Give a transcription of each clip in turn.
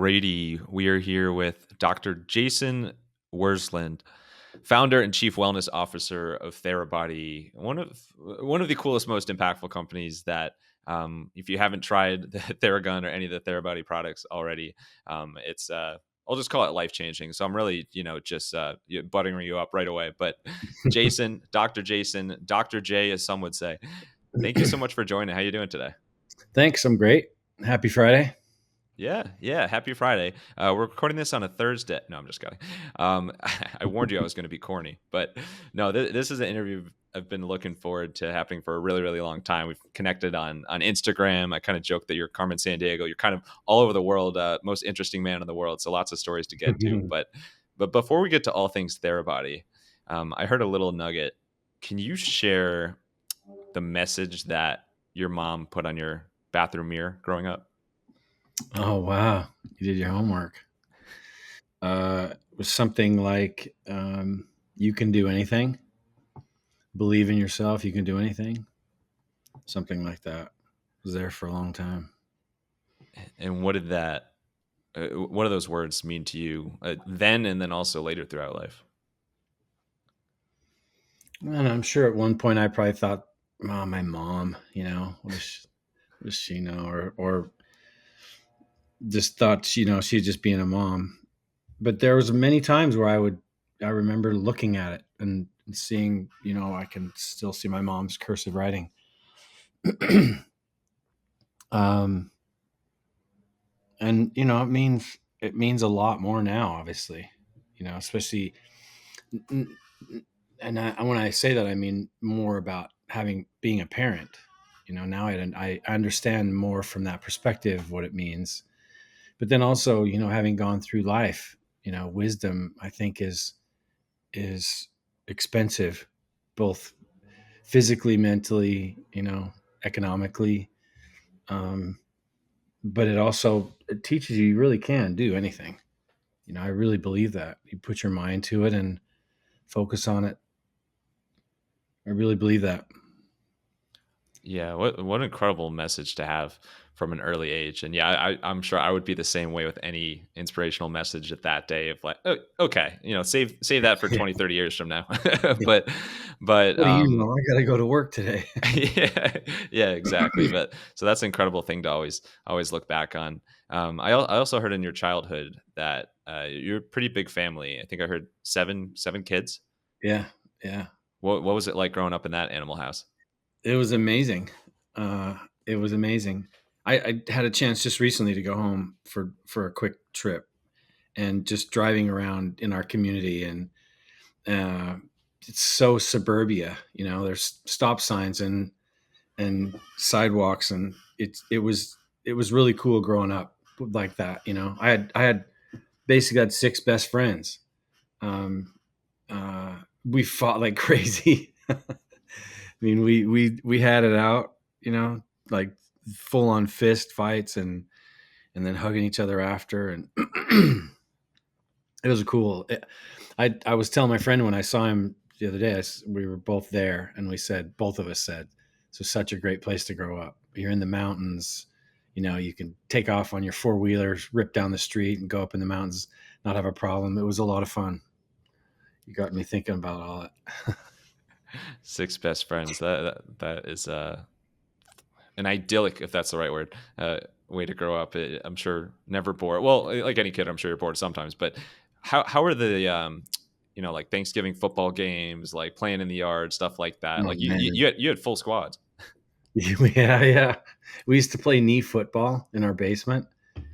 Alrighty, we are here with Dr. Jason Wersland, founder and chief wellness officer of Therabody, one of the coolest, most impactful companies that, if you haven't tried the Theragun or any of the Therabody products already, it's I'll just call it life changing. So I'm really, just buttering you up right away. But Jason, Dr. J, as some would say, thank you so much for joining. How you doing today? Thanks. I'm great. Happy Friday. Yeah. Happy Friday. We're recording this on a Thursday. No, I'm just kidding. I warned you I was going to be corny, but no, this is an interview I've been looking forward to happening for a really, really long time. We've connected on Instagram. I kind of joke that you're Carmen Sandiego. You're kind of all over the world, most interesting man in the world. So lots of stories to get to. But before we get to all things Therabody, I heard a little nugget. Can you share the message that your mom put on your bathroom mirror growing up? Oh, wow. You did your homework. It was something like, you can do anything. Believe in yourself. You can do anything. Something like that. It was there for a long time. And what did that? What do those words mean to you then, and then also later throughout life? And I'm sure at one point I probably thought, "Oh, my mom, what does she know?" Or just thought, she's just being a mom. But there was many times where I remember looking at it and seeing, I can still see my mom's cursive writing. um, and it means a lot more now, obviously, especially, and when I say that, I mean more about being a parent. Now I understand more from that perspective what it means. But then also, having gone through life, wisdom, I think is expensive, both physically, mentally, economically. Um, but it teaches you really can do anything. I really believe that you put your mind to it and focus on it. I really believe that. Yeah, what an incredible message to have from an early age. And yeah, I'm sure I would be the same way with any inspirational message at that day of like, oh, okay, save that for Yeah. 20, 30 years from now. but but What do you know? I got to go to work today. yeah, exactly. But so that's an incredible thing to always look back on. I also heard in your childhood that you're a pretty big family. I think I heard seven kids. Yeah, yeah. What was it like growing up in that animal house? It was amazing. Uh, it was amazing. I had a chance just recently to go home for a quick trip, and just driving around in our community, and uh, it's so suburbia. There's stop signs and sidewalks, and it was really cool growing up like that. I had basically had six best friends. Um, we fought like crazy. I mean, we had it out, like full on fist fights, and then hugging each other after, and it was cool. I was telling my friend when I saw him the other day, we were both there, and both of us said, "This was such a great place to grow up. You're in the mountains, you can take off on your four wheelers, rip down the street, and go up in the mountains, not have a problem." It was a lot of fun. You got me thinking about all that. Six best friends. That is an idyllic, if that's the right word, way to grow up. I'm sure never bored. Well, like any kid, I'm sure you're bored sometimes. But how are the like Thanksgiving football games, like playing in the yard, stuff like that? Oh Like man, you had full squads. yeah, yeah. We used to play knee football in our basement.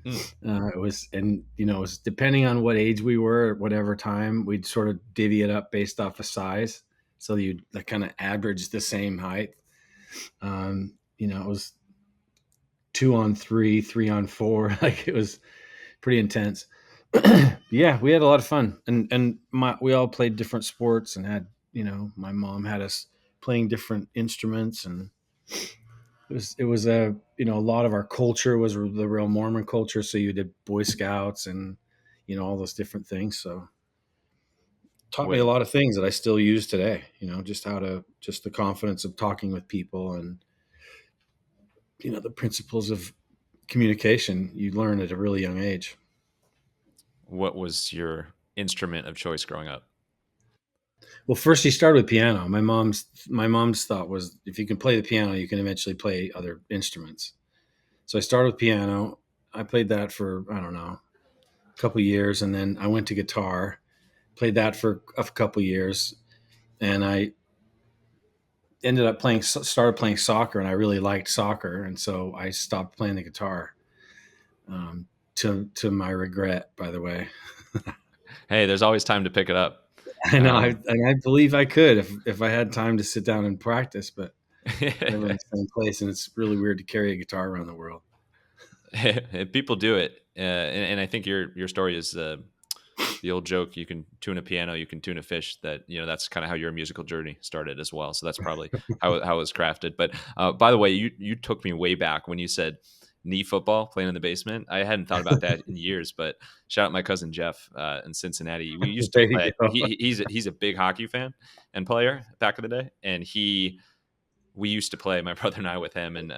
Mm. It was depending on what age we were at whatever time, we'd sort of divvy it up based off of size. So you'd like kind of average the same height. It was 2-on-3, 3-on-4. Like it was pretty intense. Yeah, we had a lot of fun, and we all played different sports, and had my mom had us playing different instruments, and it was a lot of our culture was the real Mormon culture. So you did Boy Scouts and all those different things. So taught me What a lot of things that I still use today. Just the confidence of talking with people, and the principles of communication you learn at a really young age. What was your instrument of choice growing up? Well, first he started with piano. My mom's thought was if you can play the piano, you can eventually play other instruments. So I started with piano. I played that for I don't know a couple of years, and then I went to guitar. Played that for a couple of years, and I ended up started playing soccer, and I really liked soccer, and so I stopped playing the guitar. Um, to my regret, by the way. Hey, there's always time to pick it up. I know, Um, and I believe I could if I had time to sit down and practice, but never in the same place, and it's really weird to carry a guitar around the world. People do it, and I think your story is the old joke: you can tune a piano, you can tune a fish. That that's kind of how your musical journey started as well. So that's probably how it was crafted. But by the way, you took me way back when you said knee football, playing in the basement. I hadn't thought about that in years. But shout out my cousin Jeff in Cincinnati. We used to There you play. go. He's a big hockey fan and player back in the day, and we used to play, my brother and I, with him, and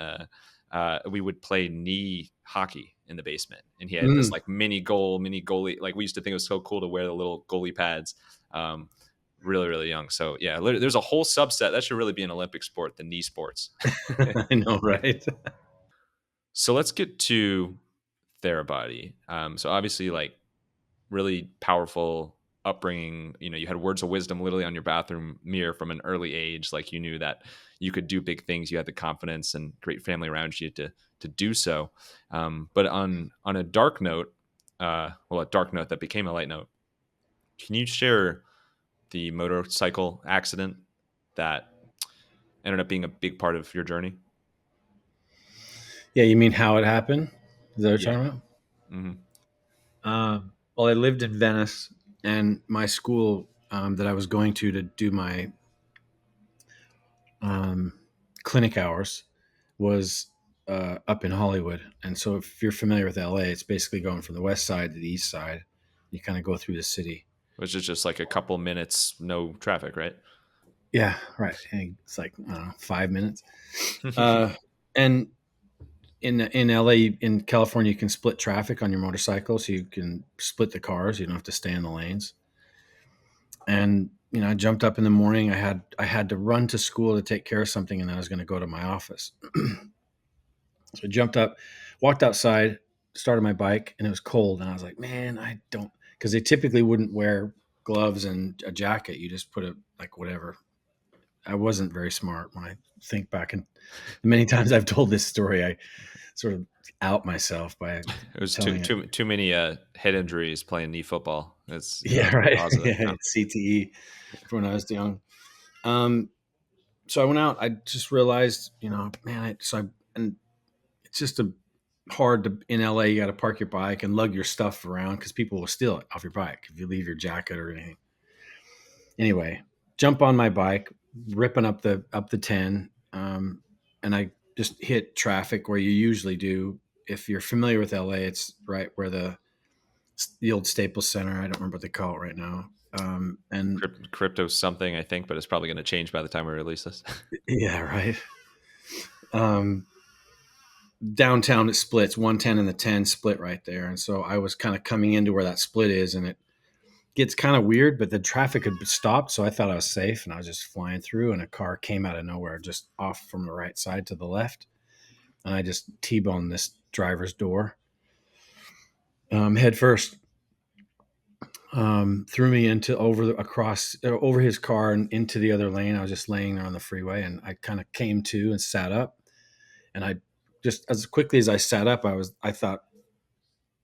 we would play knee hockey in the basement. And he had this Mm. like mini goalie. Like we used to think it was so cool to wear the little goalie pads. Um, really, really young. So yeah, there's a whole subset that should really be an Olympic sport, the knee sports. I know, right? So let's get to Therabody. So obviously, like really powerful upbringing. You had words of wisdom literally on your bathroom mirror from an early age. Like you knew that you could do big things. You had the confidence and great family around you to do so. But on a dark note, a dark note that became a light note. Can you share the motorcycle accident that ended up being a big part of your journey? Yeah, you mean how it happened? Is that what you're Yeah. talking about? Hmm. Well, I lived in Venice, and my school that I was going to do my um, clinic hours was up in Hollywood. And so, if you're familiar with LA, it's basically going from the west side to the east side. You kind of go through the city. Which is just like a couple minutes, no traffic, right? Yeah, right. And it's like I don't know, 5 minutes. Uh, and in LA, in California, you can split traffic on your motorcycle, so you can split the cars. You don't have to stay in the lanes. And I jumped up in the morning. I had to run to school to take care of something, and then I was going to go to my office. So I jumped up, walked outside, started my bike, and it was cold. And I was like, man, I don't, because they typically wouldn't wear gloves and a jacket. You just put a, like, whatever. I wasn't very smart when I think back. And the many times I've told this story, I sort of out myself by It was too telling it. too too many head injuries playing knee football. That's Yeah, the right. cause of it. Yeah, Huh. CTE when I was young. Um, so I went out. I just realized, man. And it's just hard to in LA. You got to park your bike and lug your stuff around because people will steal it off your bike if you leave your jacket or anything. Anyway, jump on my bike, ripping up the 10, and I just hit traffic where you usually do. If you're familiar with LA, it's right where the old Staples Center. I don't remember what they call it right now. And Crypto something, I think, but it's probably going to change by the time we release this. yeah, right. Um, Downtown it splits 110 and the 10 split right there, and so I was kind of coming into where that split is, and it gets kind of weird, but the traffic had stopped, so I thought I was safe, and I was just flying through, and a car came out of nowhere just off from the right side to the left, and I just T-boned this driver's door head first. Threw me into across over his car and into the other lane. I was just laying there on the freeway, and I kind of came to and sat up, and I just as quickly as I sat up, I thought,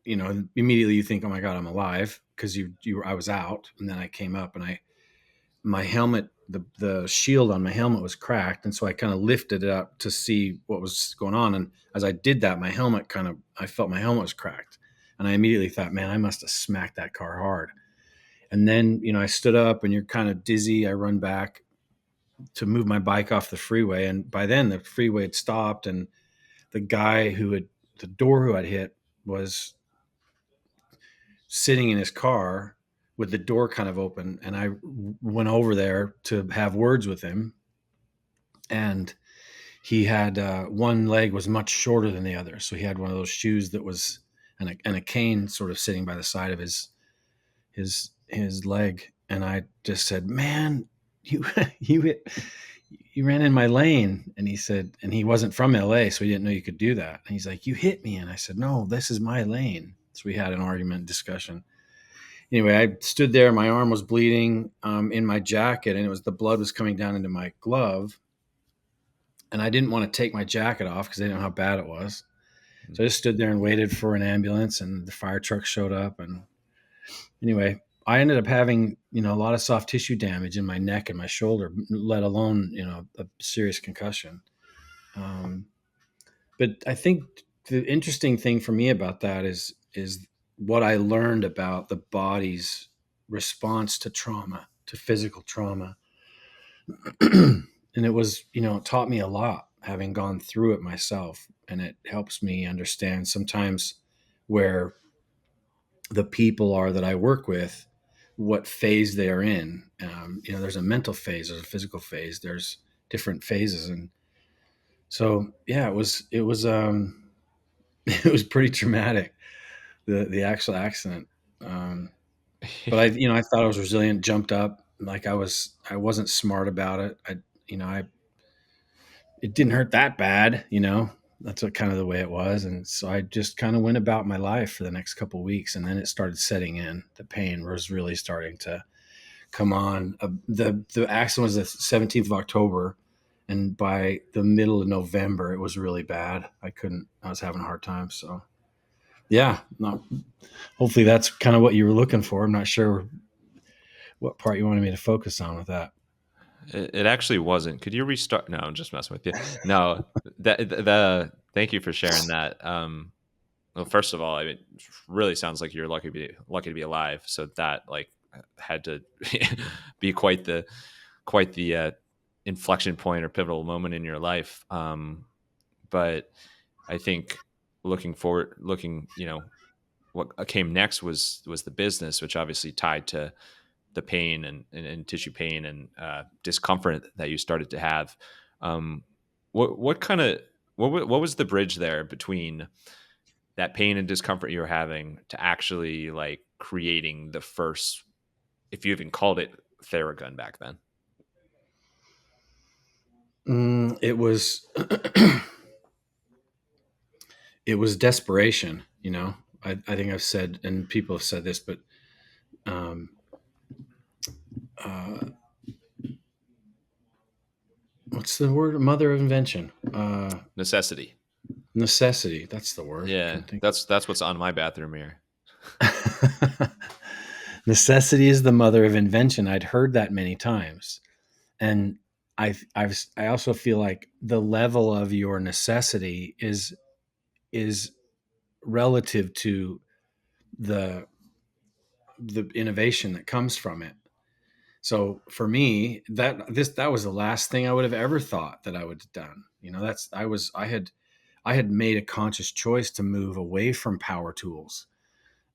immediately you think, oh my god, I'm alive, because I was out, and then I came up, and my helmet, the shield on my helmet was cracked, and so I kind of lifted it up to see what was going on, and as I did that, I felt my helmet was cracked, and I immediately thought, man, I must have smacked that car hard. And then I stood up, and you're kind of dizzy. I run back to move my bike off the freeway, and by then the freeway had stopped, and the guy the door who had hit was sitting in his car with the door kind of open, and I went over there to have words with him, and he had one leg was much shorter than the other, so he had one of those shoes that was and a cane sort of sitting by the side of his his leg, and I just said, "Man, you you hit, you ran in my lane." And he said, and he wasn't from LA, so he didn't know you could do that. And he's like, "You hit me," and I said, "No, this is my lane." So we had an argument, discussion. Anyway, I stood there. My arm was bleeding in my jacket, and it was the blood was coming down into my glove. And I didn't want to take my jacket off because I didn't know how bad it was. So I just stood there and waited for an ambulance, and the fire truck showed up. And anyway, I ended up having, a lot of soft tissue damage in my neck and my shoulder, let alone, a serious concussion. Um, but I think the interesting thing for me about that is what I learned about the body's response to trauma, to physical trauma. And it was, it taught me a lot having gone through it myself. And it helps me understand sometimes where the people are that I work with, what phase they are in. There's a mental phase, there's a physical phase, there's different phases. And so, yeah, it was it was pretty traumatic, the actual accident. But I thought I was resilient, jumped up. Like I wasn't smart about it. It didn't hurt that bad. That's what kind of the way it was. And so I just kind of went about my life for the next couple of weeks. And then it started setting in. The pain was really starting to come on. The accident was the 17th of October. And by the middle of November, it was really bad. I was having a hard time. So yeah, no, hopefully that's kind of what you were looking for. I'm not sure what part you wanted me to focus on with that. It actually wasn't. Could you restart? No, I'm just messing with you. No, the thank you for sharing that. Well, first of all, it really sounds like you're lucky to be alive. So that like had to be quite the inflection point or pivotal moment in your life. But I think what came next was the business, which obviously tied to the pain and tissue pain and discomfort that you started to have. Um, what kind of what was the bridge there between that pain and discomfort you were having to actually like creating the first, if you even called it Theragun back then? It was it was desperation. I think I've said, and people have said this, but um, uh, what's the word? Mother of invention. Necessity. Necessity. That's the word. Yeah, Can't think. that's what's on my bathroom mirror. Necessity is the mother of invention. I'd heard that many times, and I also feel like the level of your necessity is relative to the the innovation that comes from it. So for me, that was the last thing I would have ever thought that I would have done. I had made a conscious choice to move away from power tools.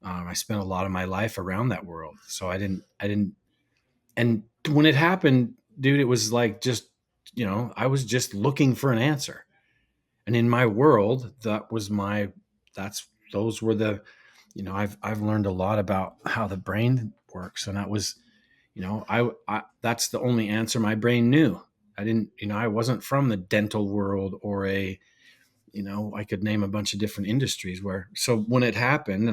I spent a lot of my life around that world, so I didn't. And when it happened, dude, it was like just I was just looking for an answer. And in my world, that's those were the I've learned a lot about how the brain works, and that was I that's the only answer my brain knew. I didn't, I wasn't from the dental world or I could name a bunch of different industries where. So when it happened,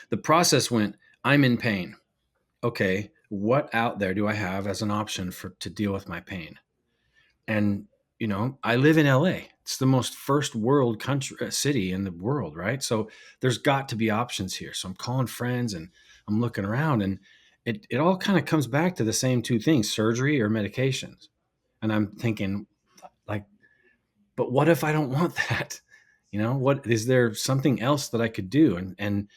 the process went, I'm in pain. Okay, what out there do I have as an option to deal with my pain? And I live in LA. It's the most first world country city in the world, right? So there's got to be options here. So I'm calling friends and I'm looking around, and it all kind of comes back to the same two things: surgery or medications. And I'm thinking, like, but what if I don't want that? What is there something else that I could do? And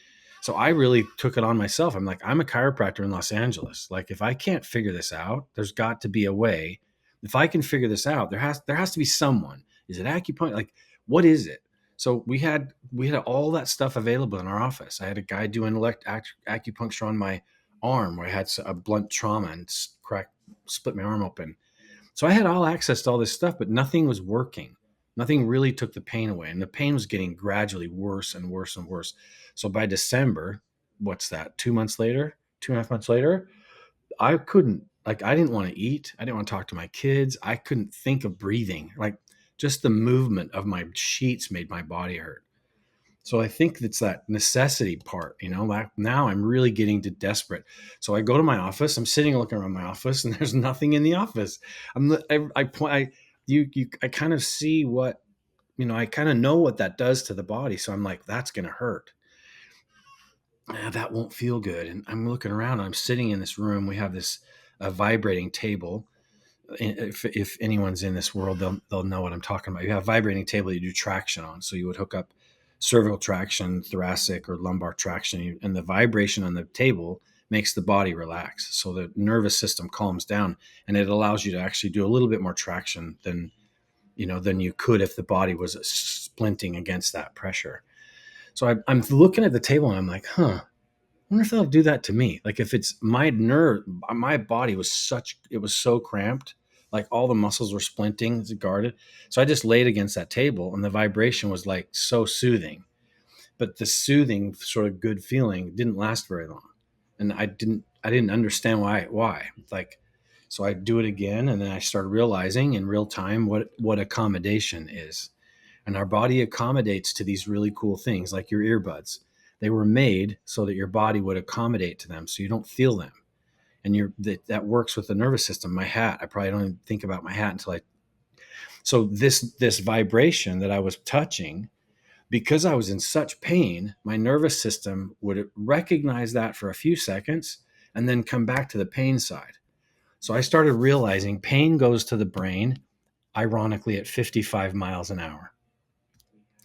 so I really took it on myself. I'm like, I'm a chiropractor in Los Angeles. Like, if I can't figure this out, there's got to be a way. If I can figure this out, there has to be someone. Is it acupuncture? Like, what is it? So we had all that stuff available in our office. I had a guy doing acupuncture on my arm where I had a blunt trauma and split my arm open. So I had all access to all this stuff, but nothing was working. Nothing really took the pain away. And the pain was getting gradually worse and worse and worse. So by December, what's that, 2 months later, 2.5 months later, I couldn't, like, I didn't want to eat. I didn't want to talk to my kids. I couldn't think of breathing. Like, just the movement of my sheets made my body hurt. So I think it's that necessity part, like now I'm really getting to desperate. So I go to my office, I'm sitting looking around my office and there's nothing in the office. I kind of see what, I kind of know what that does to the body. So I'm like, that's going to hurt. That won't feel good. And I'm looking around, I'm sitting in this room. We have this vibrating table. If anyone's in this world, they'll know what I'm talking about. You have a vibrating table you do traction on. So you would hook up cervical traction, thoracic or lumbar traction, and the vibration on the table makes the body relax. So the nervous system calms down, and it allows you to actually do a little bit more traction than you could if the body was splinting against that pressure. So I'm looking at the table and I'm like, I wonder if they'll do that to me. Like, if it's my nerve, my body it was so cramped, like all the muscles were splinting, it's guarded. So I just laid against that table and the vibration was like so soothing. But the soothing sort of good feeling didn't last very long. And I didn't understand why. Like, so I do it again. And then I started realizing in real time what accommodation is. And our body accommodates to these really cool things, like your earbuds. They were made so that your body would accommodate to them so you don't feel them. And that works with the nervous system. My hat, I probably don't even think about my hat until so this vibration that I was touching, because I was in such pain, my nervous system would recognize that for a few seconds and then come back to the pain side. So I started realizing pain goes to the brain, ironically, at 55 miles an hour.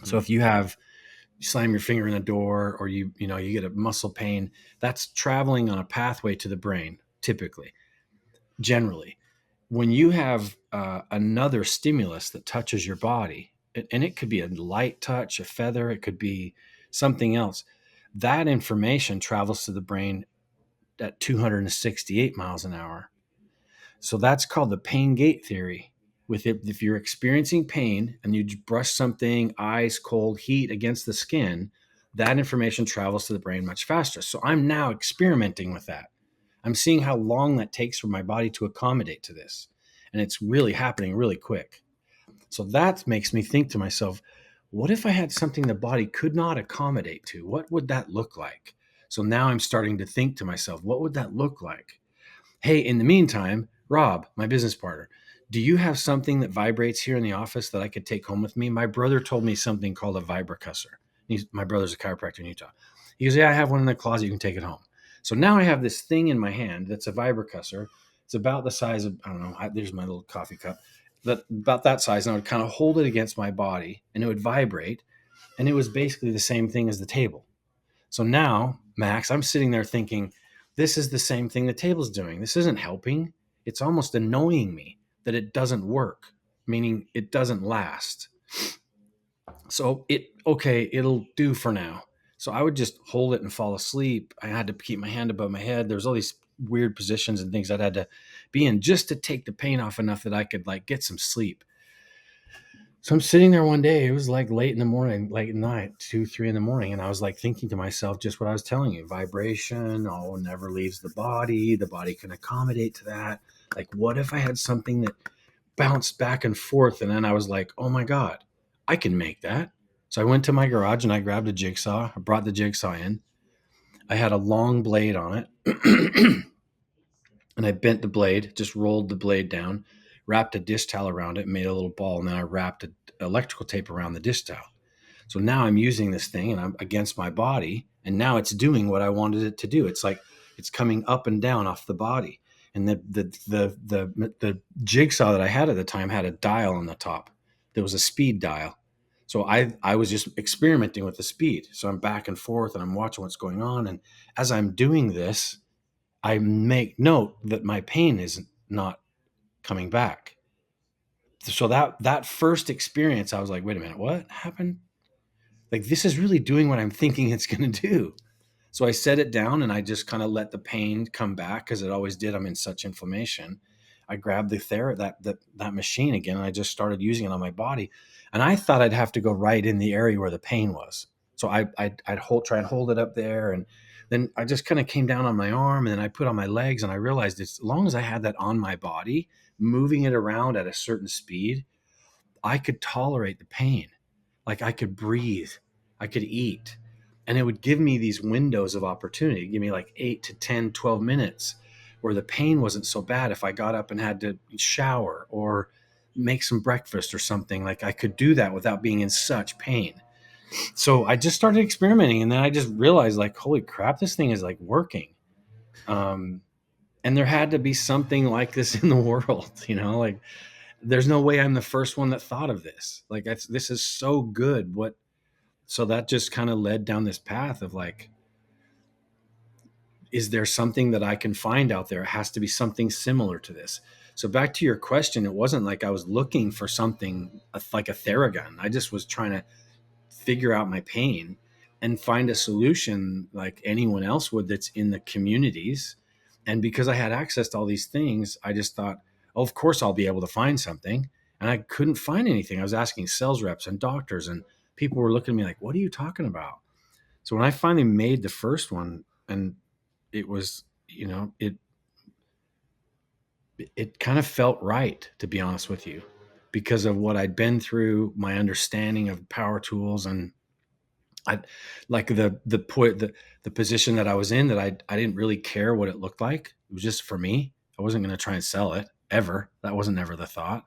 So if you slam your finger in a door, or you get a muscle pain, that's traveling on a pathway to the brain, typically, generally. When you have another stimulus that touches your body, and it could be a light touch, a feather, it could be something else, that information travels to the brain at 268 miles an hour. So that's called the pain gate theory. With it, if you're experiencing pain and you brush something, ice, cold, heat against the skin, that information travels to the brain much faster. So I'm now experimenting with that. I'm seeing how long that takes for my body to accommodate to this. And it's really happening really quick. So that makes me think to myself, what if I had something the body could not accommodate to? What would that look like? So now I'm starting to think to myself, what would that look like? Hey, in the meantime, Rob, my business partner, do you have something that vibrates here in the office that I could take home with me? My brother told me something called a vibracussor. My brother's a chiropractor in Utah. He goes, yeah, I have one in the closet. You can take it home. So now I have this thing in my hand that's a vibracussor. It's about the size of, I don't know, there's my little coffee cup. About that size. And I would kind of hold it against my body and it would vibrate. And it was basically the same thing as the table. So now, Max, I'm sitting there thinking, this is the same thing the table's doing. This isn't helping. It's almost annoying me that it doesn't work, meaning it doesn't last. So it'll do for now. So I would just hold it and fall asleep. I had to keep my hand above my head. There's all these weird positions and things I had to be in just to take the pain off enough that I could like get some sleep. So I'm sitting there one day, it was like late in the morning, late at night, 2, 3 in the morning. And I was like thinking to myself, just what I was telling you, vibration, never leaves the body. The body can accommodate to that. Like, what if I had something that bounced back and forth? And then I was like, oh my God, I can make that. So I went to my garage and I grabbed a jigsaw. I brought the jigsaw in. I had a long blade on it. And I bent the blade, just rolled the blade down, wrapped a dish towel around it, made a little ball, and then I wrapped electrical tape around the dish towel. So now I'm using this thing and I'm against my body, and now it's doing what I wanted it to do. It's like it's coming up and down off the body. And the jigsaw that I had at the time had a dial on the top. There was a speed dial. So I was just experimenting with the speed. So I'm back and forth and I'm watching what's going on. And as I'm doing this, I make note that my pain is not coming back. So that first experience, I was like, wait a minute, what happened? Like, this is really doing what I'm thinking it's going to do. So I set it down and I just kind of let the pain come back, because it always did. I'm in such inflammation. I grabbed that machine again and I just started using it on my body. And I thought I'd have to go right in the area where the pain was. So I'd try and hold it up there and then I just kind of came down on my arm, and then I put on my legs, and I realized as long as I had that on my body, moving it around at a certain speed, I could tolerate the pain. Like I could breathe, I could eat. And it would give me these windows of opportunity, give me like 8 to 10, 12 minutes where the pain wasn't so bad. If I got up and had to shower or make some breakfast or something, like I could do that without being in such pain. So I just started experimenting, and then I just realized, like, holy crap, this thing is like working. Um, and there had to be something like this in the world, like there's no way I'm the first one that thought of this. Like this is so good. So that just kind of led down this path of like, is there something that I can find out there? It has to be something similar to this. So back to your question, it wasn't like I was looking for something like a Theragun. I just was trying to figure out my pain and find a solution like anyone else would that's in the communities. And because I had access to all these things, I just thought, oh, of course I'll be able to find something. And I couldn't find anything. I was asking sales reps and doctors, and people were looking at me like, what are you talking about? So when I finally made the first one, and it was, it kind of felt right, to be honest with you, because of what I'd been through, my understanding of power tools, and I like the point the position that I was in, that I didn't really care what it looked like. It was just for me. I wasn't going to try and sell it ever. That wasn't ever the thought.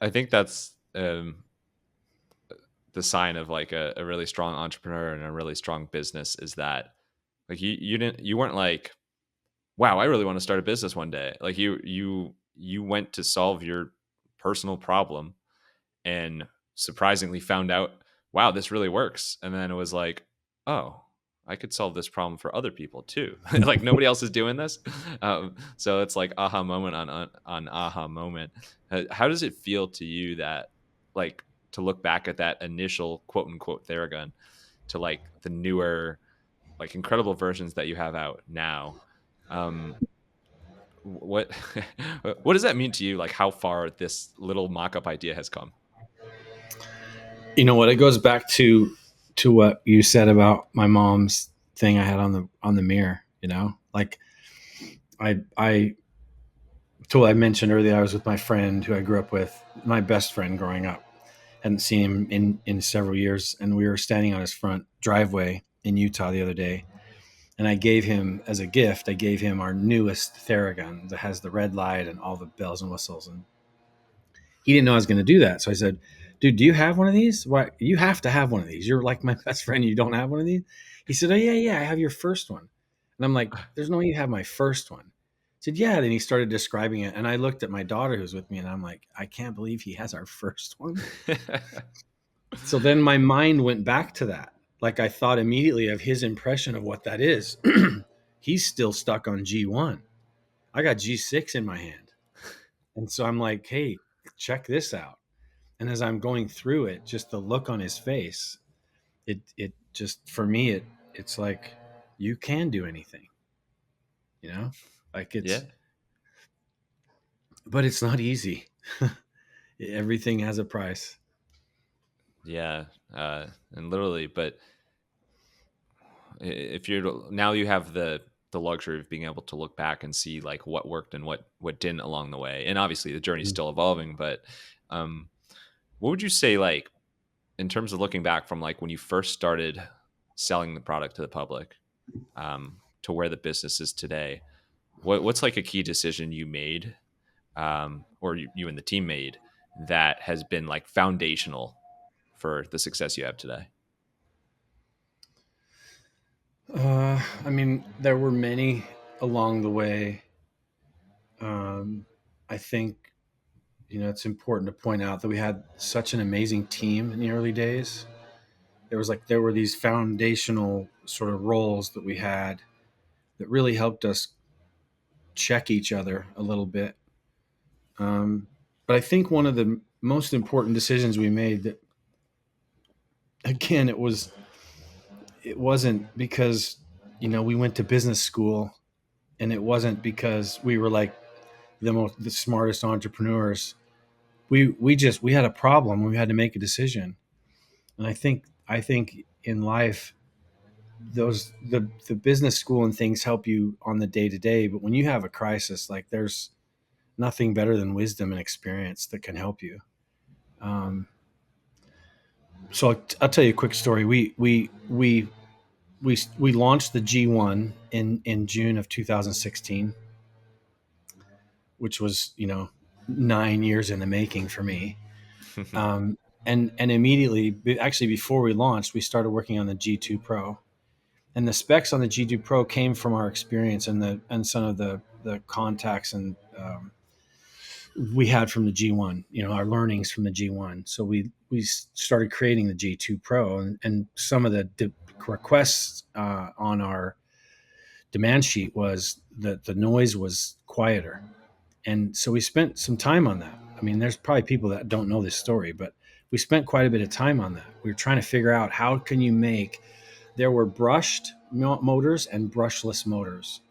I think that's the sign of like a really strong entrepreneur and a really strong business, is that like you weren't like, wow, I really want to start a business one day. Like you went to solve your personal problem and surprisingly found out, wow, this really works. And then it was like, oh, I could solve this problem for other people too. Like nobody else is doing this. So it's like aha moment on aha moment. How does it feel to you that, like, to look back at that initial quote unquote Theragun to like the newer, like incredible versions that you have out now? Um, what what does that mean to you? Like how far this little mock-up idea has come? You know what? It goes back to what you said about my mom's thing I had on the mirror. Like I told I mentioned earlier, I was with my friend who I grew up with, my best friend growing up. Hadn't seen him in several years, and we were standing on his front driveway in Utah the other day. And I gave him, as a gift, I gave him our newest Theragun that has the red light and all the bells and whistles. And he didn't know I was going to do that. So I said, dude, do you have one of these? Why, you have to have one of these. You're like my best friend. You don't have one of these? He said, oh, yeah, I have your first one. And I'm like, there's no way you have my first one. He said, yeah. Then he started describing it. And I looked at my daughter who's with me, and I'm like, I can't believe he has our first one. So then my mind went back to that. Like I thought immediately of his impression of what that is. He's still stuck on G1. I got G6 in my hand. And so I'm like, hey, check this out. And as I'm going through it, just the look on his face, it just, for me, it's like, you can do anything, you know, like Yeah. but it's not easy. Everything has a price. Yeah, and literally, but if you're now, you have the luxury of being able to look back and see like what worked and what didn't along the way. And obviously, the journey's still evolving. But um, what would you say, like, in terms of looking back from like when you first started selling the product to the public, to where the business is today? What's like a key decision you made, or you and the team made, that has been like foundational for the success you have today? I mean, there were many along the way. I think, it's important to point out that we had such an amazing team in the early days. There were these foundational sort of roles that we had that really helped us check each other a little bit. But I think one of the most important decisions we made, that again, it wasn't because, we went to business school, and it wasn't because we were like the smartest entrepreneurs. We had a problem. We had to make a decision. And I think in life, the business school and things help you on the day to day, but when you have a crisis, like there's nothing better than wisdom and experience that can help you. Um, so I'll tell you a quick story. We launched the G1 in June of 2016, which was 9 years in the making for me. Um, and immediately, actually before we launched, we started working on the G2 Pro, and the specs on the G2 Pro came from our experience and some of the contacts and we had from the G1, our learnings from the G1. So we started creating the G2 Pro, and some of the requests on our demand sheet was that the noise was quieter, and so we spent some time on that. I mean, there's probably people that don't know this story, but we spent quite a bit of time on that. We were trying to figure out how can you make. There were brushed motors and brushless motors,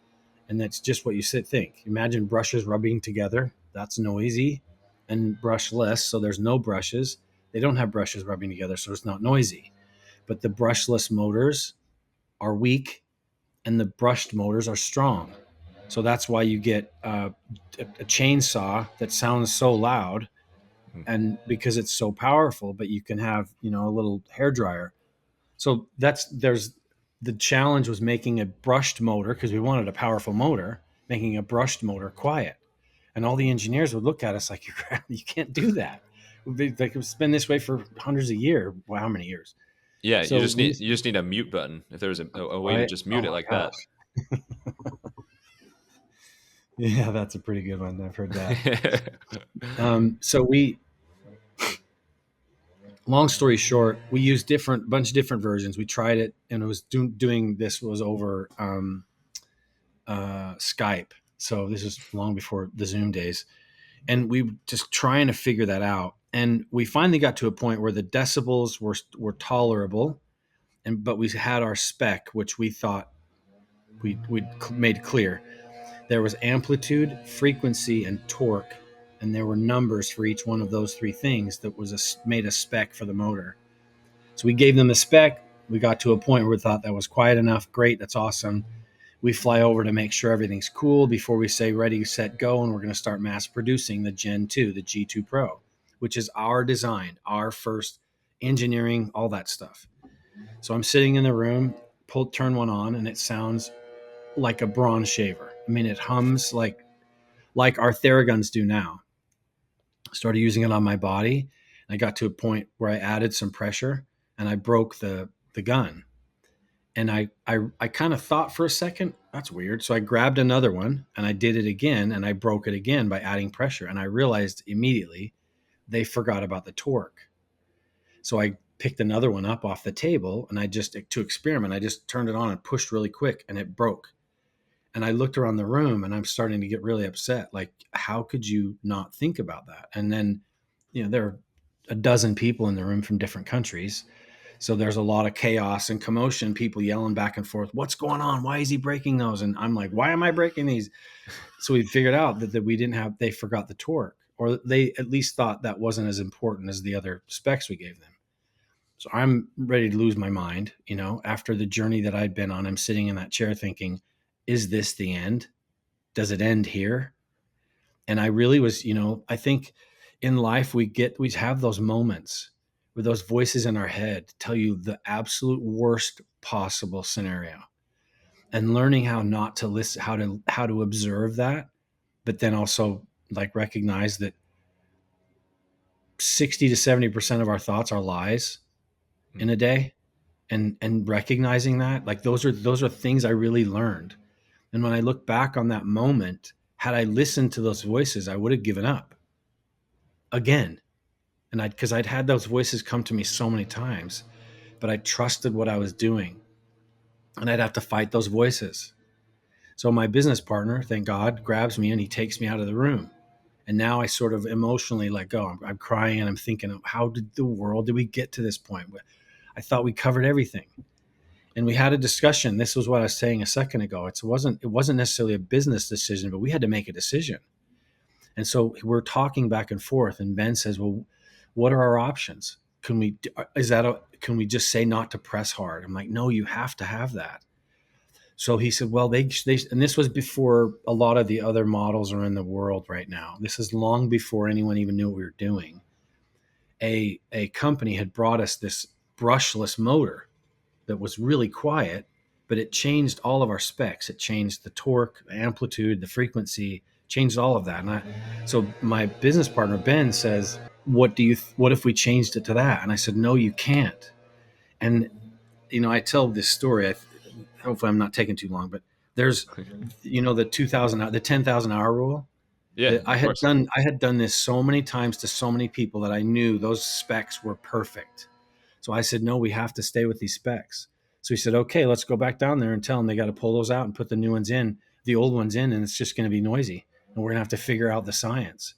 and that's just what you think. Imagine brushes rubbing together. That's noisy, and brushless. So there's no brushes. They don't have brushes rubbing together, so it's not noisy. But the brushless motors are weak, and the brushed motors are strong. So that's why you get a chainsaw that sounds so loud, and because it's so powerful. But you can have a little hair dryer. So there's the challenge was making a brushed motor because we wanted a powerful motor, making a brushed motor quiet. And all the engineers would look at us like, you can't do that. Like it's been this way for hundreds of years. Well, how many years? Yeah, you So just we, need a mute button. If there was a way to right? just Oh mute it my like that. gosh. Yeah, that's a pretty good one. I've heard that. So long story short, we used bunch of different versions. We tried it, and it was doing this was over Skype. So this is long before the Zoom days, and we were just trying to figure that out. And we finally got to a point where the decibels were tolerable, but we had our spec, which we thought we made clear. There was amplitude, frequency, and torque, and there were numbers for each one of those three things that made a spec for the motor. So we gave them the spec. We got to a point where we thought that was quiet enough. Great, that's awesome. We fly over to make sure everything's cool before we say ready, set, go, and we're going to start mass producing the Gen 2, the G2 Pro, which is our design, our first engineering, all that stuff. So I'm sitting in the room, turn one on, and it sounds like a bronze shaver. I mean, it hums like our Theraguns do now. Started using it on my body. And I got to a point where I added some pressure and I broke the gun. And I kind of thought for a second, that's weird. So I grabbed another one and I did it again and I broke it again by adding pressure. And I realized immediately they forgot about the torque. So I picked another one up off the table and to experiment, I just turned it on and pushed really quick and it broke. And I looked around the room and I'm starting to get really upset. Like, how could you not think about that? And then, there are a dozen people in the room from different countries. So there's a lot of chaos and commotion, people yelling back and forth. What's going on? Why is he breaking those? And I'm like, why am I breaking these? So we figured out that they forgot the torque, or they at least thought that wasn't as important as the other specs we gave them. So I'm ready to lose my mind. After the journey that I'd been on, I'm sitting in that chair thinking, is this the end? Does it end here? And I really was, I think in life we have those moments where those voices in our head tell you the absolute worst possible scenario, and learning how not to listen, how to observe that, but then also like recognize that 60 to 70% of our thoughts are lies in a day, and recognizing that, like those are things I really learned. And when I look back on that moment, had I listened to those voices, I would have given up again. And because I'd had those voices come to me so many times, but I trusted what I was doing, and I'd have to fight those voices. So my business partner, thank God, grabs me and he takes me out of the room. And now I sort of emotionally let go. I'm crying and I'm thinking, how did we get to this point? I thought we covered everything. And we had a discussion. This was what I was saying a second ago. It wasn't necessarily a business decision, but we had to make a decision. And so we're talking back and forth. And Ben says, well, what are our options? can we, can we just say not to press hard? I'm like, no, you have to have that. So he said, well, and this was before a lot of the other models are in the world right now. This is long before anyone even knew what we were doing. A company had brought us this brushless motor that was really quiet, but it changed all of our specs. It changed the torque, the amplitude, the frequency, changed all of that. So my business partner Ben says, what if we changed it to that? And I said, no, you can't. And I tell this story. Hopefully, I'm not taking too long, but there's, the 2,000, the 10,000 hour rule. Yeah, That of course. I had done this so many times to so many people that I knew those specs were perfect. So I said, no, we have to stay with these specs. So he said, okay, let's go back down there and tell them they got to pull those out and put the new ones in, the old ones in, and it's just going to be noisy. And we're going to have to figure out the science.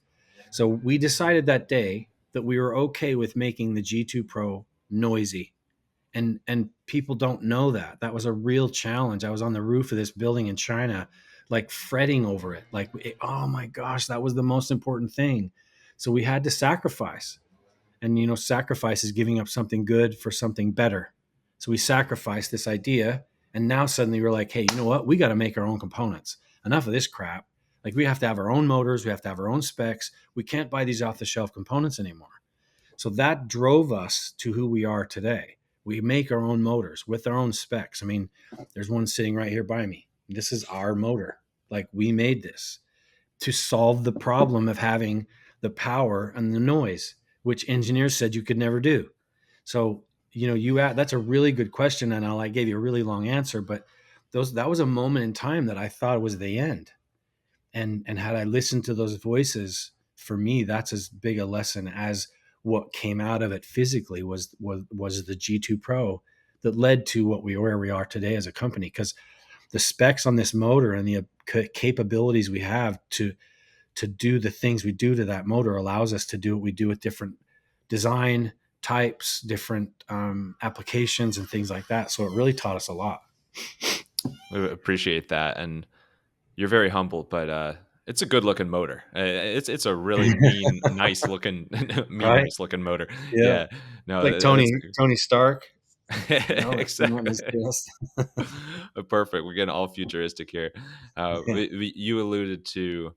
So we decided that day that we were okay with making the G2 Pro noisy. And people don't know that. That was a real challenge. I was on the roof of this building in China, like fretting over it. Like, oh my gosh, that was the most important thing. So we had to sacrifice. And sacrifice is giving up something good for something better. So we sacrificed this idea, and now suddenly we're like, hey, you know what, we got to make our own components. Enough of this crap. Like, we have to have our own motors, we have to have our own specs. We can't buy these off the shelf components anymore. So that drove us to who we are today. We make our own motors with our own specs. I mean, there's one sitting right here by me. This is our motor. Like, we made this to solve the problem of having the power and the noise, which engineers said you could never do. So, that's a really good question, and I gave you a really long answer, but that was a moment in time that I thought was the end. And had I listened to those voices, for me, that's as big a lesson as what came out of it physically was the G2 Pro that led to where we are today as a company. Because the specs on this motor and the capabilities we have to do the things we do to that motor allows us to do what we do with different design types, different applications and things like that. So it really taught us a lot. We appreciate that, and you're very humble, but it's a good looking motor. It's a really mean, nice looking, Right? nice looking motor. Yeah. Yeah, no, Like that's Tony Stark. It's not his exactly. chest. Perfect. We're getting all futuristic here. Yeah. You alluded to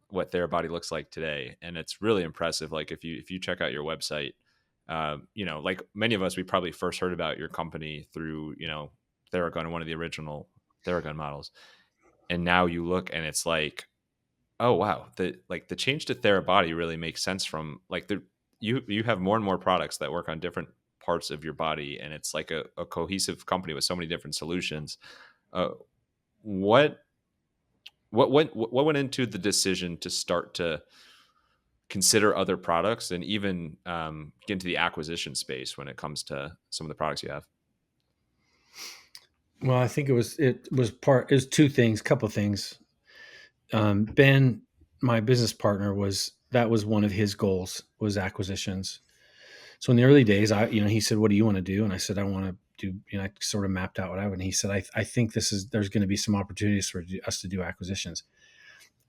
what Therabody looks like today, and it's really impressive. Like if you check out your website, like many of us, we probably first heard about your company through Theragun, one of the original Theragun models, and now you look and it's like, oh wow, the change to Therabody really makes sense from like you have more and more products that work on different parts of your body, and it's like a cohesive company with so many different solutions. Uh, what what went into the decision to start to consider other products and even get into the acquisition space when it comes to some of the products you have? Well, I think it was two things, couple of things. Ben, my business partner, that was one of his goals, was acquisitions. So in the early days, he said, "What do you want to do?" And I said, "I want to do." I sort of mapped out what I would. And he said, "I think there's going to be some opportunities for us to do acquisitions."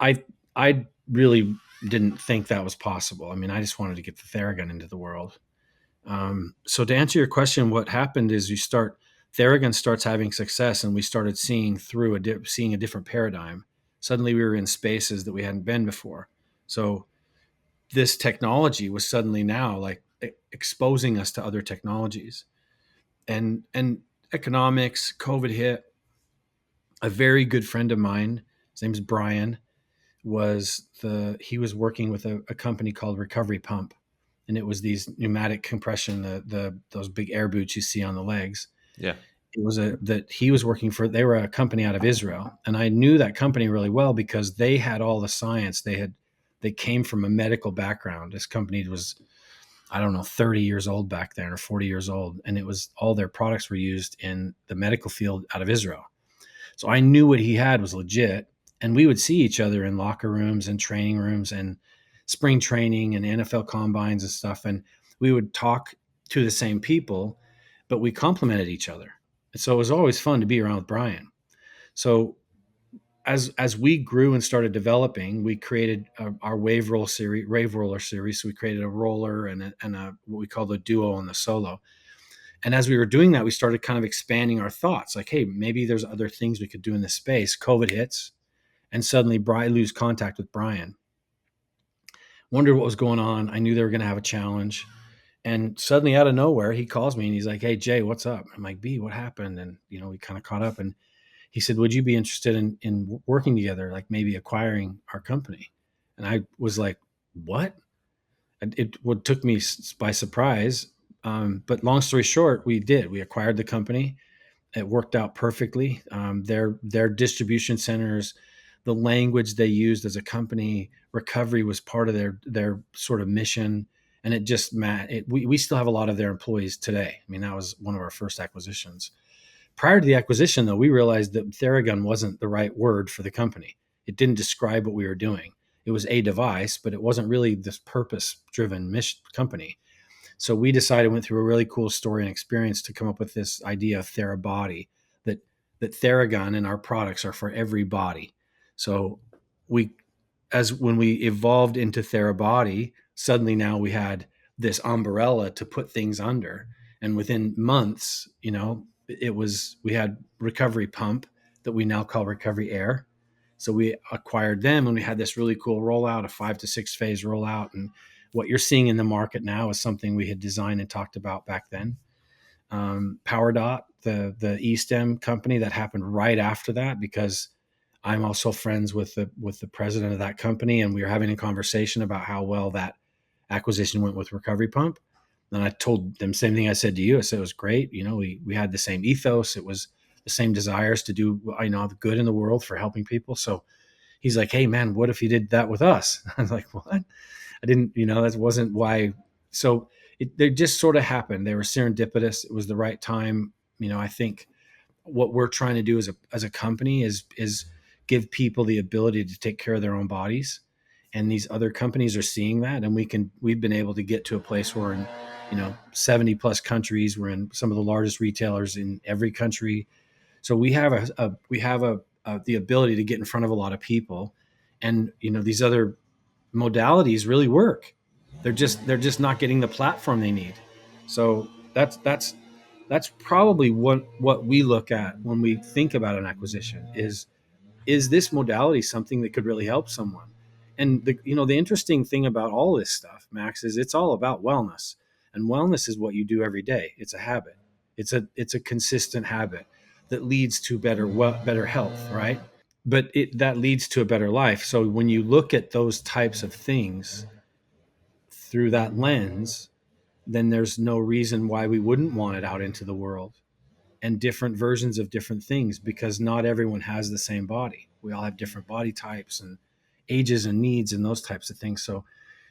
I really didn't think that was possible. I mean, I just wanted to get the Theragun into the world. So to answer your question, what happened is Theragun starts having success, and we started seeing seeing a different paradigm. Suddenly, we were in spaces that we hadn't been before. So this technology was suddenly now like exposing us to other technologies, and economics. COVID hit. A very good friend of mine, his name's Brian, he was working with a company called Recovery Pump, and it was these pneumatic compression, those big air boots you see on the legs. Yeah. It was that he was working for. They were a company out of Israel, and I knew that company really well because they had all the science. They came from a medical background. This company was, I don't know, 30 years old back then or 40 years old, and it was all their products were used in the medical field out of Israel. So I knew what he had was legit. And we would see each other in locker rooms and training rooms and spring training and NFL combines and stuff. And we would talk to the same people, but we complemented each other. And so it was always fun to be around with Brian. So as we grew and started developing, we created our wave roller series. So we created a roller and a what we call the duo and the solo. And as we were doing that, we started kind of expanding our thoughts. Like, hey, maybe there's other things we could do in this space. COVID hits, and suddenly I lose contact with Brian. Wondered what was going on. I knew they were going to have a challenge. And suddenly, out of nowhere, he calls me and he's like, "Hey, Jay, what's up?" I'm like, "B, what happened?" And we kind of caught up. And he said, "Would you be interested in working together, like maybe acquiring our company?" And I was like, "What?" And it took me by surprise. But long story short, we did. We acquired the company. It worked out perfectly. Their distribution centers, the language they used as a company, recovery was part of their sort of mission, and it just we still have a lot of their employees today. I mean, that was one of our first acquisitions. Prior to the acquisition, though, we realized that Theragun wasn't the right word for the company. It didn't describe what we were doing. It was a device, but it wasn't really this purpose-driven mission company. So we decided, went through a really cool story and experience to come up with this idea of Therabody, that Theragun and our products are for every body. So we, as when we evolved into Therabody, suddenly now we had this umbrella to put things under, and within months, we had recovery pump that we now call recovery air. So we acquired them, and we had this really cool rollout, a 5 to 6 phase rollout. And what you're seeing in the market now is something we had designed and talked about back then. PowerDot, the eStem company, that happened right after that, because I'm also friends with the president of that company, and we were having a conversation about how well that acquisition went with Recovery Pump. And I told them same thing I said to you. I said it was great. We had the same ethos. It was the same desires to do the good in the world for helping people. So he's like, "Hey man, what if you did that with us?" I was like, "What?" I didn't, that wasn't why. So they just sort of happened. They were serendipitous. It was the right time. I think what we're trying to do as a company is give people the ability to take care of their own bodies. And these other companies are seeing that. And we've been able to get to a place where in, 70 plus countries, we're in some of the largest retailers in every country. So we have the ability to get in front of a lot of people. And, these other modalities really work. They're just not getting the platform they need. So that's probably what we look at when we think about an acquisition is this modality something that could really help someone. And the interesting thing about all this stuff, Max, is it's all about wellness. And wellness is what you do every day. It's a habit. It's a consistent habit that leads to better health, right? But that leads to a better life. So when you look at those types of things through that lens, then there's no reason why we wouldn't want it out into the world, and different versions of different things, because not everyone has the same body. We all have different body types and ages and needs and those types of things. So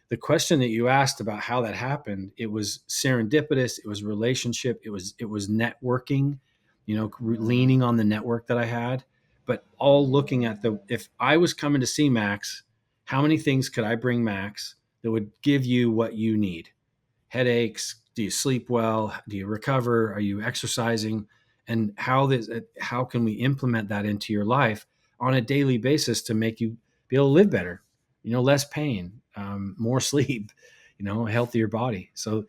the question that you asked about how that happened, it was serendipitous, it was relationship, it was networking, leaning on the network that I had, but all looking at if I was coming to see Max, how many things could I bring Max that would give you what you need? Headaches, do you sleep well, do you recover, are you exercising, and how can we implement that into your life on a daily basis to make you be able to live better, less pain, more sleep, a healthier body. So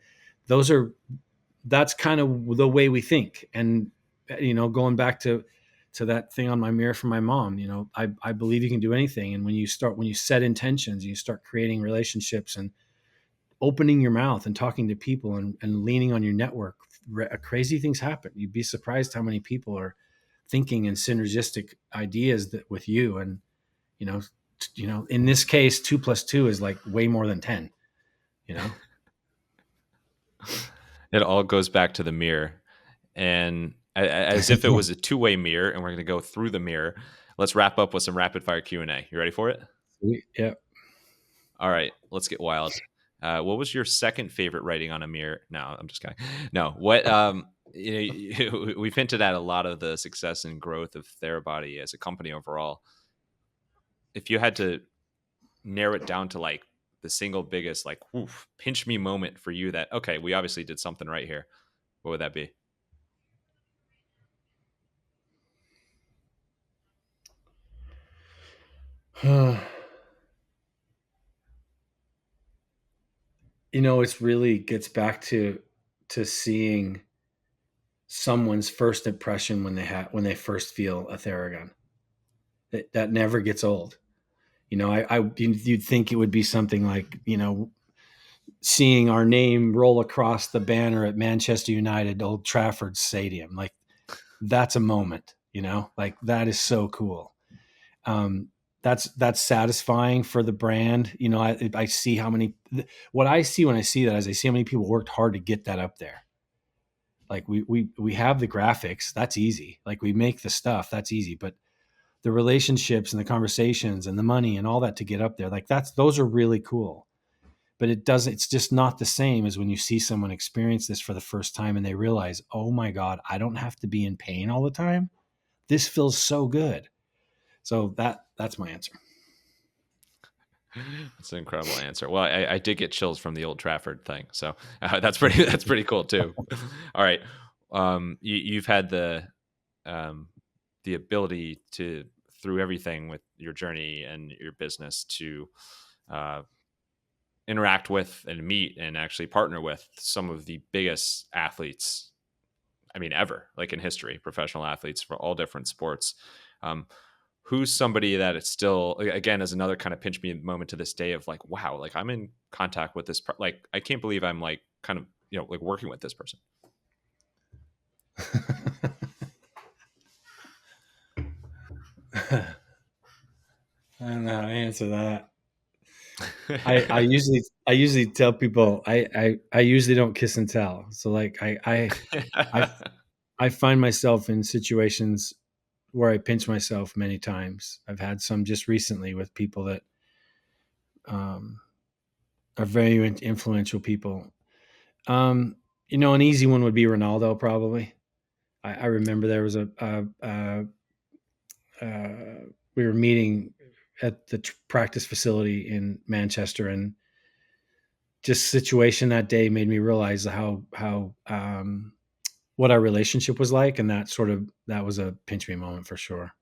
that's kind of the way we think. And going back to that thing on my mirror from my mom, I believe you can do anything. And when you set intentions, you start creating relationships and opening your mouth and talking to people and leaning on your network, crazy things happen. You'd be surprised how many people are thinking in synergistic ideas that with you. And you know in this case, 2 plus 2 is like way more than 10. you know It all goes back to the mirror. And as if it was a two-way mirror and we're going to go through the mirror, let's wrap up with some rapid fire Q&A. You ready for it? Yeah. All right, let's get wild. What was your second favorite writing on a mirror? No, I'm just kidding. No, what we've hinted at a lot of the success and growth of Therabody as a company overall. If you had to narrow it down to like the single biggest like woof, pinch me moment for you, that okay, we obviously did something right here, what would that be? It's really gets back to seeing someone's first impression when they first feel a Theragun. That never gets old. You'd think it would be something like, seeing our name roll across the banner at Manchester United Old Trafford Stadium. Like, that's a moment, like that is so cool. Um, that's satisfying for the brand. I see what I see when I see that is I see how many people worked hard to get that up there. Like, we have the graphics, that's easy. Like, we make the stuff, that's easy. But the relationships and the conversations and the money and all that to get up there, like those are really cool. But it's just not the same as when you see someone experience this for the first time and they realize, oh my God, I don't have to be in pain all the time. This feels so good. So that's my answer. That's an incredible answer. Well, I did get chills from the Old Trafford thing, so that's pretty cool too. All right, you've had um, the ability to, through everything with your journey and your business, to uh, interact with and meet and actually partner with some of the biggest athletes, I mean, ever, like in history, professional athletes for all different sports. Um, who's somebody that it's still, again, as another kind of pinch me moment to this day of like, wow, like I'm in contact with this, like, I can't believe I'm like kind of, like working with this person. I don't know how to answer that. I usually tell people I usually don't kiss and tell. So like I I find myself in situations where I pinch myself many times. I've had some just recently with people that um, are very influential people. Um, an easy one would be Ronaldo, probably. I remember there was we were meeting at the practice facility in Manchester, and just situation that day made me realize how what our relationship was like, and that was a pinch me moment for sure.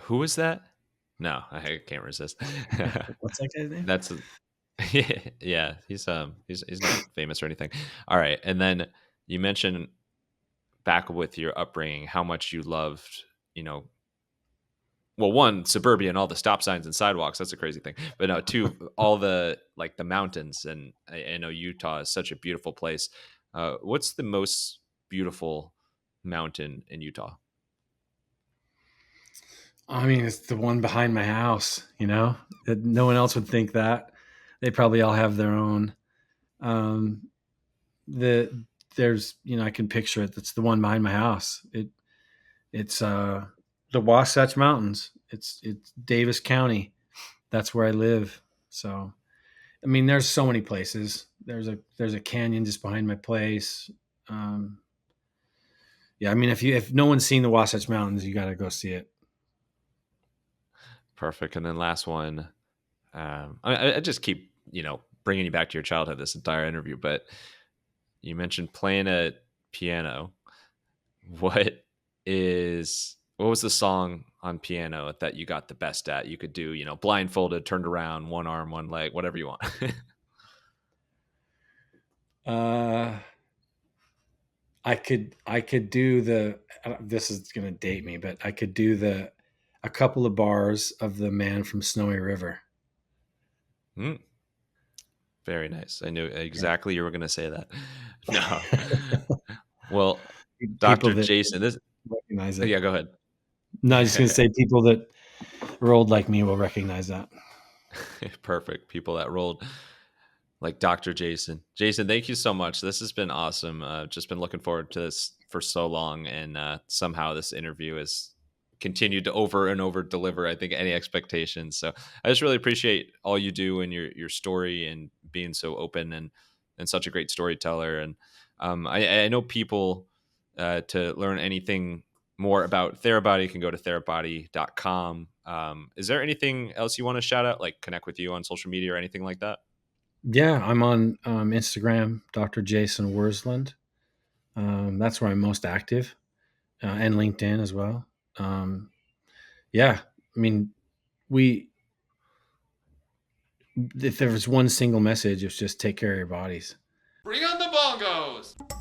Who is that? No, I can't resist. What's that guy's name? That's yeah, he's not famous or anything. All right, and then you mentioned back with your upbringing how much you loved, you know, well, one, suburbia and all the stop signs and sidewalks. That's a crazy thing. But no, two, all the like the mountains. And I know Utah is such a beautiful place. What's the most beautiful mountain in Utah? I mean, it's the one behind my house. No one else would think that. They probably all have their own. Um, the there's I can picture it. It's the one behind my house. It's the Wasatch Mountains. It's Davis County. That's where I live. So I mean, there's so many places. There's a canyon just behind my place. Um, yeah, I mean, if no one's seen the Wasatch Mountains, you got to go see it. Perfect. And then last one, I just keep, bringing you back to your childhood this entire interview, but you mentioned playing a piano. What what was the song on piano that you got the best at? You could do, blindfolded, turned around, one arm, one leg, whatever you want. Uh, I could do the. This is gonna date me, but I could do a couple of bars of the Man from Snowy River. Hmm, very nice. I knew Yeah. exactly you were going to say that. No. Well, People Dr. that Jason, this, recognize it. yeah, go No, I was just gonna ahead. say people that are old like me will recognize that. Perfect. People that rolled like Dr. Jason. Jason, thank you so much. This has been awesome. Just been looking forward to this for so long, and somehow this interview has continued to over and over deliver, I think, any expectations. So I just really appreciate all you do and your story and being so open and such a great storyteller. And I know people to learn anything more about Therabody can go to therabody.com. Is there anything else you want to shout out, like connect with you on social media or anything like that? Yeah, I'm on Instagram, Dr. Jason Wersland. That's where I'm most active, and LinkedIn as well. Yeah, I mean, we if there was one single message, it's just take care of your bodies. Bring on the bongos!